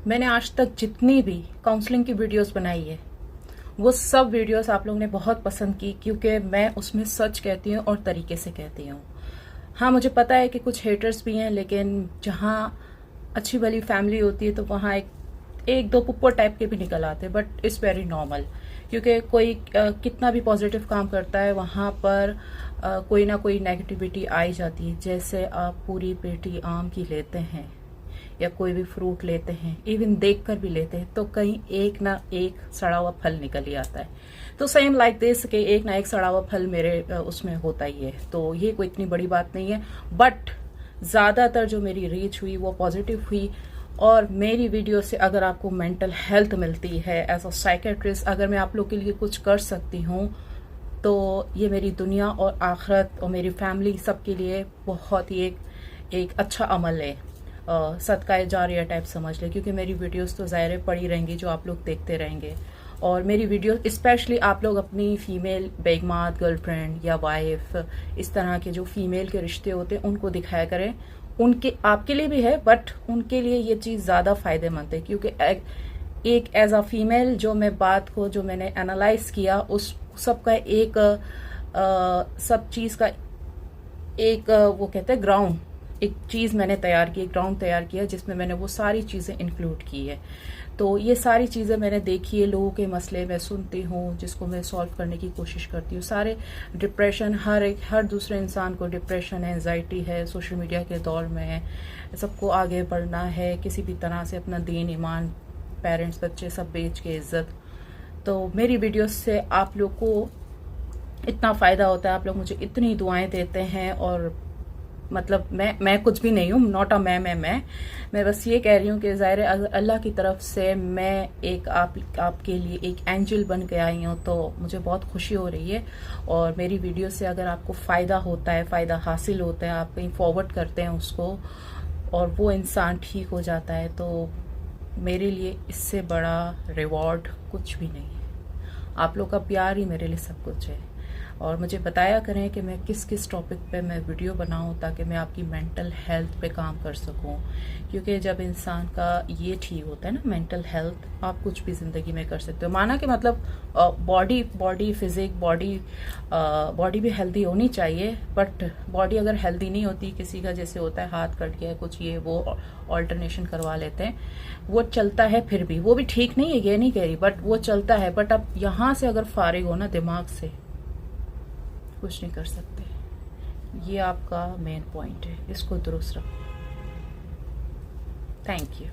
मैंने आज तक जितनी भी काउंसलिंग की वीडियोस बनाई है वो सब वीडियोस आप लोगों ने बहुत पसंद की, क्योंकि मैं उसमें सच कहती हूँ और तरीके से कहती हूँ। हाँ, मुझे पता है कि कुछ हेटर्स भी हैं, लेकिन जहाँ अच्छी भली फैमिली होती है तो वहाँ एक दो पुप्पो टाइप के भी निकल आते हैं, बट इट्स वेरी नॉर्मल। क्योंकि कोई कितना भी पॉजिटिव काम करता है वहाँ पर कोई ना कोई नेगेटिविटी आ ही जाती है। जैसे आप पूरी पेटी आम की लेते हैं या कोई भी फ्रूट लेते हैं, इवन देख कर भी लेते हैं, तो कहीं एक ना एक सड़ा हुआ फल निकल ही आता है। तो सेम लाइक दिस कि एक ना एक सड़ा हुआ फल मेरे उसमें होता ही है। तो ये कोई इतनी बड़ी बात नहीं है, बट ज़्यादातर जो मेरी रीच हुई वो पॉजिटिव हुई। और मेरी वीडियो से अगर आपको मेंटल हेल्थ मिलती है, एज अ साइकेट्रिस्ट अगर मैं आप लोग के लिए कुछ कर सकती हूँ, तो ये मेरी दुनिया और आखिरत और मेरी फैमिली सबके लिए बहुत ही एक अच्छा अमल है। सदका जारिया टाइप समझ ले, क्योंकि मेरी वीडियोस तो ज़ाहिर पड़ी रहेंगी जो आप लोग देखते रहेंगे। और मेरी वीडियो स्पेशली आप लोग अपनी फीमेल बेगमात, गर्लफ्रेंड या वाइफ, इस तरह के जो फीमेल के रिश्ते होते हैं उनको दिखाया करें। उनके आपके लिए भी है, बट उनके लिए ये चीज़ ज़्यादा फ़ायदेमंद है, क्योंकि एक एज अ फीमेल जो मैं बात को जो मैंने एनालाइज किया उस सब का सब चीज़ का वो कहते हैं ग्राउंड, एक चीज़ मैंने तैयार की, एक ग्राउंड तैयार किया जिसमें मैंने वो सारी चीज़ें इंक्लूड की है। तो ये सारी चीज़ें मैंने देखी है, लोगों के मसले मैं सुनती हूँ जिसको मैं सॉल्व करने की कोशिश करती हूँ। सारे डिप्रेशन, हर दूसरे इंसान को डिप्रेशन है, एंजाइटी है, सोशल मीडिया के दौर में है, सबको आगे बढ़ना है किसी भी तरह से, अपना दीन ईमान, पेरेंट्स बच्चे सब बेच के इज्जत। तो मेरी वीडियोस से आप लोग को इतना फ़ायदा होता है, आप लोग मुझे इतनी दुआएं देते हैं। और मतलब मैं कुछ भी नहीं हूँ, नॉट अ मैं बस ये कह रही हूँ कि ज़ाहिर है अल्लाह की तरफ से मैं एक आपके लिए एक एंजल बन के आई हूँ, तो मुझे बहुत खुशी हो रही है। और मेरी वीडियो से अगर आपको फ़ायदा होता है, फ़ायदा हासिल होता है, आप कहीं फॉरवर्ड करते हैं उसको और वो इंसान ठीक हो जाता है, तो मेरे लिए इससे बड़ा रिवॉर्ड कुछ भी नहीं है। आप लोग का प्यार ही मेरे लिए सब कुछ है। और मुझे बताया करें कि मैं किस किस टॉपिक पे मैं वीडियो बनाऊं, ताकि मैं आपकी मेंटल हेल्थ पे काम कर सकूं। क्योंकि जब इंसान का ये ठीक होता है ना मेंटल हेल्थ, आप कुछ भी ज़िंदगी में कर सकते हो। माना कि मतलब बॉडी फिजिक बॉडी भी हेल्दी होनी चाहिए, बट बॉडी अगर हेल्दी नहीं होती, किसी का जैसे होता है हाथ कट गया कुछ, ये वो ऑल्टरनेशन करवा लेते हैं, वो चलता है, फिर भी वो भी ठीक नहीं है, ये नहीं कह रही, बट वो चलता है। बट अब यहाँ से अगर फारिग हो ना दिमाग से, कुछ नहीं कर सकते। ये आपका मेन पॉइंट है, इसको दुरुस्त रखो। Thank you.